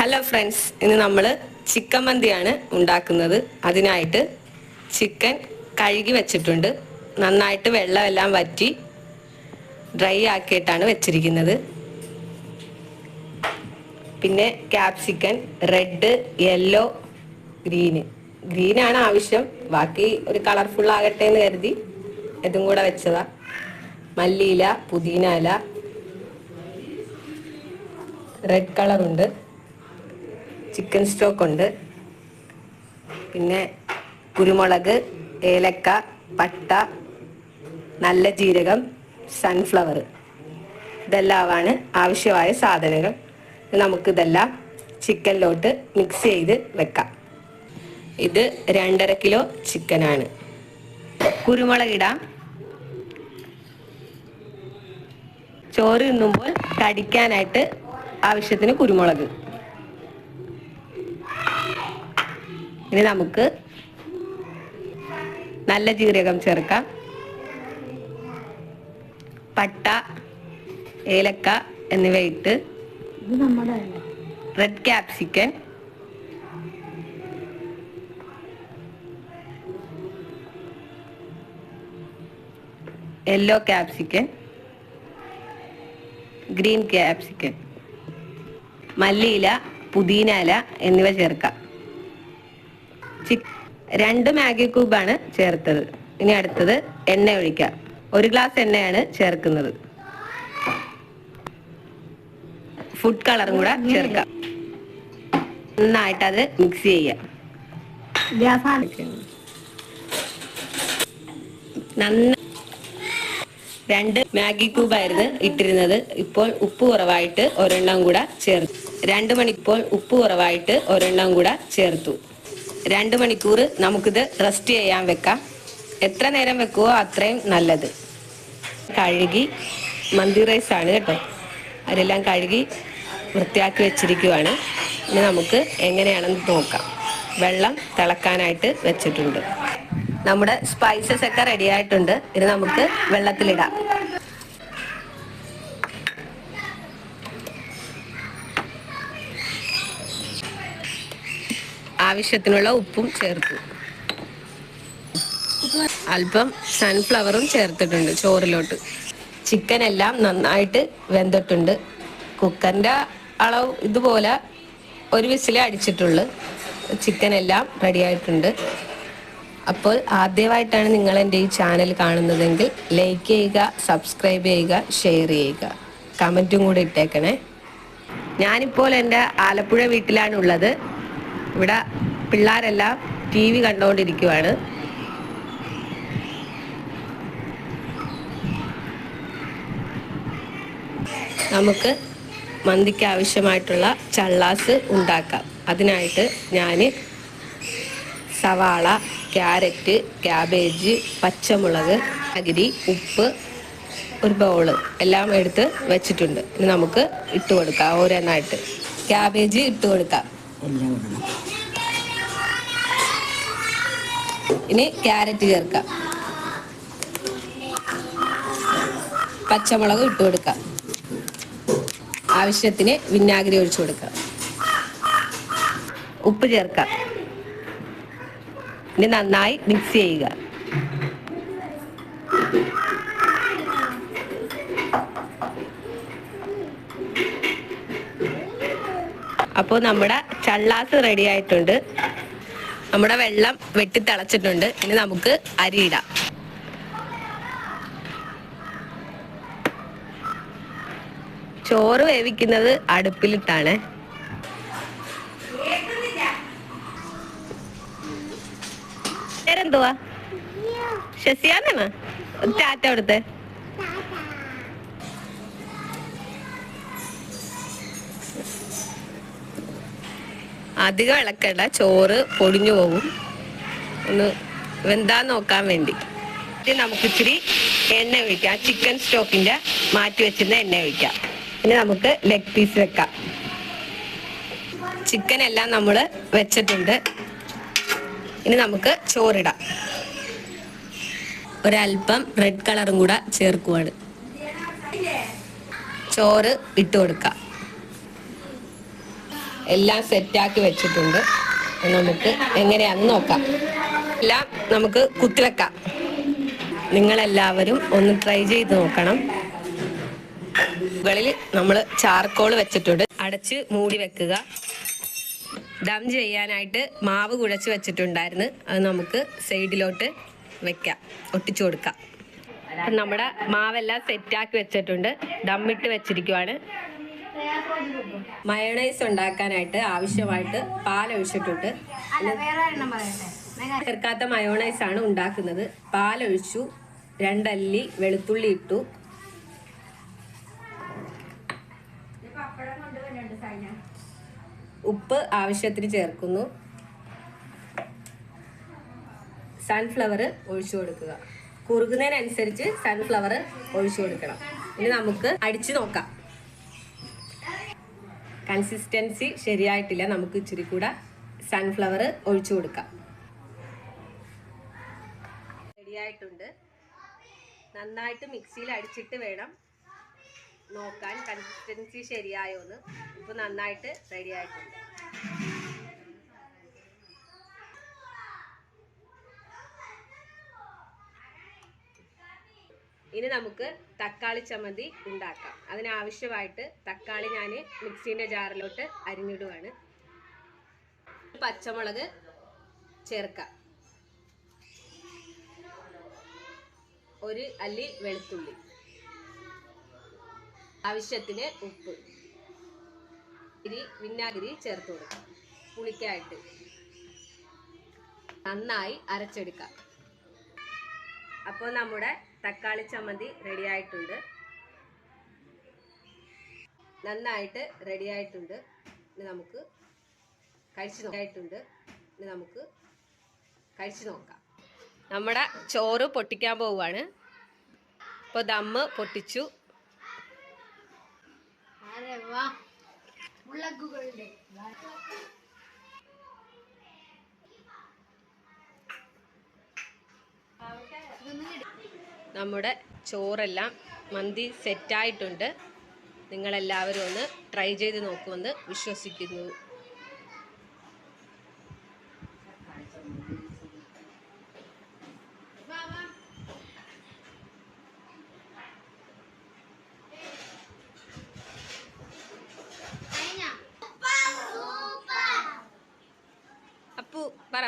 Hello friends, ഇന്ന് നമ്മൾ chicken മന്തിയാണ് ഉണ്ടാക്കുന്നത്. അതിനായിട്ട് ചിക്കൻ കഴുകി വെച്ചിട്ടുണ്ട്. നന്നായിട്ട് വെള്ളമെല്ലാം വറ്റി ഡ്രൈ ആക്കിയിട്ടാണ് വെച്ചിരിക്കുന്നത്. പിന്നെ ക്യാപ്സിക്കൻ റെഡ്, യെല്ലോ, ഗ്രീനാണ് ആവശ്യം. ബാക്കി ഒരു കളർഫുൾ ആകട്ടെ എന്ന് കരുതി ഇതും കൂടെ വെച്ചതാ. മല്ലിയില, പുതിന ഇല, റെഡ് കളറുണ്ട്, ചിക്കൻ സ്റ്റോക്ക് ഉണ്ട്, പിന്നെ കുരുമുളക്, ഏലക്ക, പട്ട, നല്ല ജീരകം, സൺഫ്ലവർ, ഇതെല്ലാമാണ് ആവശ്യമായ സാധനങ്ങൾ. നമുക്കിതെല്ലാം ചിക്കനിലോട്ട് മിക്സ് ചെയ്ത് വെക്കാം. ഇത് 2.5 കിലോ ചിക്കനാണ്. കുരുമുളക് ഇടാം. ചോറ് തിന്നുമ്പോൾ കടിക്കാനായിട്ട് ആവശ്യത്തിന് കുരുമുളക്. ഇനി നമുക്ക് നല്ല ജീരകം ചേർക്കാം. പട്ട, ഏലക്ക എന്നിവ ഇട്ട് red capsicum, yellow capsicum, green capsicum, മല്ലിയില, പുതിന ഇല എന്നിവ ചേർക്കാം. 2 മാഗി ക്യൂബാണ് ചേർത്തത്. ഇനി അടുത്തത് എണ്ണ ഒഴിക്കാം. 1 ഗ്ലാസ് എണ്ണയാണ് ചേർക്കുന്നത്. ഫുഡ് കളറും കൂടെ ചേർക്കാം. നന്നായിട്ട് അത് മിക്സ് ചെയ്യാം. 2 മാഗി ക്യൂബ് ആയിരുന്നു ഇട്ടിരുന്നത്. ഇപ്പോൾ ഉപ്പ് കുറവായിട്ട് ഒരെണ്ണം കൂടെ ചേർത്തു. 2 മണിക്കൂർ ഉപ്പ് കുറവായിട്ട് ഒരെണ്ണം കൂടെ ചേർത്തു. 2 മണിക്കൂർ നമുക്കിത് റെസ്റ്റ് ചെയ്യാൻ വെക്കാം. എത്ര നേരം വെക്കുവോ അത്രയും നല്ലത്. കഴുകി, മന്തി റൈസ് ആണ് കേട്ടോ, അതെല്ലാം കഴുകി വൃത്തിയാക്കി വെച്ചിരിക്കുവാണ്. ഇനി നമുക്ക് എങ്ങനെയാണെന്ന് നോക്കാം. വെള്ളം തിളക്കാനായിട്ട് വെച്ചിട്ടുണ്ട്. നമ്മുടെ സ്പൈസസ് ഒക്കെ റെഡി ആയിട്ടുണ്ട്. ഇത് നമുക്ക് വെള്ളത്തിലിടാം. ആവശ്യത്തിനുള്ള ഉപ്പും ചേർത്തു. അല്പം സൺഫ്ലവറും ചേർത്തിട്ടുണ്ട് ചോറിലോട്ട്. ചിക്കൻ എല്ലാം നന്നായിട്ട് വെന്തിട്ടുണ്ട്. കുക്കറിന്റെ അളവ് ഇതുപോലെ 1 വിസിൽ അടിച്ചിട്ടുള്ളു. ചിക്കൻ എല്ലാം റെഡി ആയിട്ടുണ്ട്. അപ്പോൾ ആദ്യമായിട്ടാണ് നിങ്ങൾ എൻ്റെ ഈ ചാനൽ കാണുന്നതെങ്കിൽ ലൈക്ക് ചെയ്യുക, സബ്സ്ക്രൈബ് ചെയ്യുക, ഷെയർ ചെയ്യുക, കമൻറ്റും കൂടി ഇട്ടേക്കണേ. ഞാനിപ്പോൾ എൻ്റെ ആലപ്പുഴ വീട്ടിലാണുള്ളത്. ഇവിടെ പിള്ളേരെല്ലാം TV കണ്ടുകൊണ്ടിരിക്കുവാണ്. നമുക്ക് മന്തിക്ക് ആവശ്യമായിട്ടുള്ള ചള്ളാസ് ഉണ്ടാക്കാം. അതിനായിട്ട് ഞാൻ സവാള, ക്യാരറ്റ്, ക്യാബേജ്, പച്ചമുളക്, അകിരി, ഉപ്പ്, ഒരു ബൗള് എല്ലാം എടുത്ത് വെച്ചിട്ടുണ്ട്. ഇനി നമുക്ക് ഇട്ട് കൊടുക്കാം. ഓരോന്നായിട്ട് ക്യാബേജ് ഇട്ട് കൊടുക്കാം. ഇനി ക്യാരറ്റ് ചേർക്കാം. പച്ചമുളക് ഇട്ട് കൊടുക്കാം. ആവശ്യത്തിന് വിനാഗിരി ഒഴിച്ചു കൊടുക്കാം. ഉപ്പ് ചേർക്കാം. ഇനി നന്നായി മിക്സ് ചെയ്യുക. അപ്പോൾ നമ്മുടെ ചള്ളാസ് റെഡി ആയിട്ടുണ്ട്. നമ്മുടെ വെള്ളം വെട്ടി തിളച്ചിട്ടുണ്ട്. ഇനി നമുക്ക് അരിയിടാം. ചോറ് വേവിക്കുന്നത് അടുപ്പിലിട്ടാണ്. പേരെന്തുവാ? ശശിയാന്നാണ്. ടാറ്റ അവിടുത്തെ. അധികം ഇളക്കണ്ട, ചോറ് പൊടിഞ്ഞു പോകും. ഒന്ന് വെന്താൻ നോക്കാൻ വേണ്ടി നമുക്ക് ഇച്ചിരി എണ്ണ ഒഴിക്കാം. ചിക്കൻ സ്റ്റോക്കിന്റെ മാറ്റി വെച്ചിരുന്ന എണ്ണ ഒഴിക്കാം. ഇനി നമുക്ക് ലെഗ് പീസ് വെക്കാം. ചിക്കൻ എല്ലാം നമ്മൾ വെച്ചിട്ടുണ്ട്. ഇനി നമുക്ക് ചോറിടാം. ഒരല്പം റെഡ് കളറും കൂടെ ചേർക്കുവാണ്. ചോറ് ഇട്ട് കൊടുക്കാം. എല്ലാം സെറ്റാക്കി വെച്ചിട്ടുണ്ട്. നമുക്ക് എങ്ങനെയാന്ന് നോക്കാം. എല്ലാം നമുക്ക് കുത്തിവെക്കാം. നിങ്ങളെല്ലാവരും ഒന്ന് ട്രൈ ചെയ്ത് നോക്കണം. മുകളിൽ നമ്മൾ ചാർക്കോൾ വെച്ചിട്ടുണ്ട്. അടച്ച് മൂടി വെക്കുക. ദം ചെയ്യാനായിട്ട് മാവ് കുഴച്ച് വെച്ചിട്ടുണ്ടായിരുന്നു. അത് നമുക്ക് സൈഡിലോട്ട് വെക്കാം, ഒട്ടിച്ചു കൊടുക്കാം. നമ്മുടെ മാവെല്ലാം സെറ്റാക്കി വെച്ചിട്ടുണ്ട്. ദമ്മിട്ട് വെച്ചിരിക്കുവാണ്. മയോണൈസ് ഉണ്ടാക്കാനായിട്ട് ആവശ്യമായിട്ട് പാലൊഴിച്ചിട്ടുണ്ട്. ചേർക്കാത്ത മയോണൈസ് ആണ് ഉണ്ടാക്കുന്നത്. പാലൊഴിച്ചു, 2 അല്ലി വെളുത്തുള്ളി ഇട്ടു, ഉപ്പ് ആവശ്യത്തിന് ചേർക്കുന്നു, സൺഫ്ലവർ ഒഴിച്ചു കൊടുക്കുക. കുറുകുന്നതിനനുസരിച്ച് സൺഫ്ലവർ ഒഴിച്ചു കൊടുക്കണം. ഇനി നമുക്ക് അടിച്ചു നോക്കാം. കൺസിസ്റ്റൻസി ശരിയായിട്ടില്ല, നമുക്ക് ഇച്ചിരി കൂടെ സൺഫ്ലവർ ഒഴിച്ചു കൊടുക്കാം. റെഡിയായിട്ടുണ്ട്. നന്നായിട്ട് മിക്സിയിൽ അടിച്ചിട്ട് വേണം നോക്കാൻ കൺസിസ്റ്റൻസി ശരിയായോന്ന്. ഇപ്പൊ നന്നായിട്ട് റെഡിയായിട്ടുണ്ട്. ഇനി നമുക്ക് തക്കാളി ചമ്മന്തി ഉണ്ടാക്കാം. അതിനാവശ്യമായിട്ട് തക്കാളി ഞാൻ മിക്സിന്റെ ജാറിലോട്ട് അരിഞ്ഞിടുവാണ്. പച്ചമുളക് ചേർക്കാം, 1 അല്ലി വെളുത്തുള്ളി, ആവശ്യത്തിന് ഉപ്പ്, വിനാഗിരി ചേർത്ത് കൊടുക്കാം. പുളിക്കായിട്ട് നന്നായി അരച്ചെടുക്കാം. അപ്പോൾ നമ്മുടെ തക്കാളി ചമ്മന്തി റെഡി ആയിട്ടുണ്ട്. നന്നായിട്ട് റെഡി ആയിട്ടുണ്ട്. ഇനി നമുക്ക് കഴിച്ചു നോക്കാം. നമ്മുടെ ചോറ് പൊട്ടിക്കാൻ പോവുകയാണ്. ഇപ്പോൾ ദമ്മ് പൊട്ടിച്ചു. നമ്മുടെ ചോറെല്ലാം മന്തി സെറ്റായിട്ടുണ്ട്. നിങ്ങളെല്ലാവരും ഒന്ന് ട്രൈ ചെയ്ത് നോക്കുമെന്ന് വിശ്വസിക്കുന്നു. അപ്പു പറ.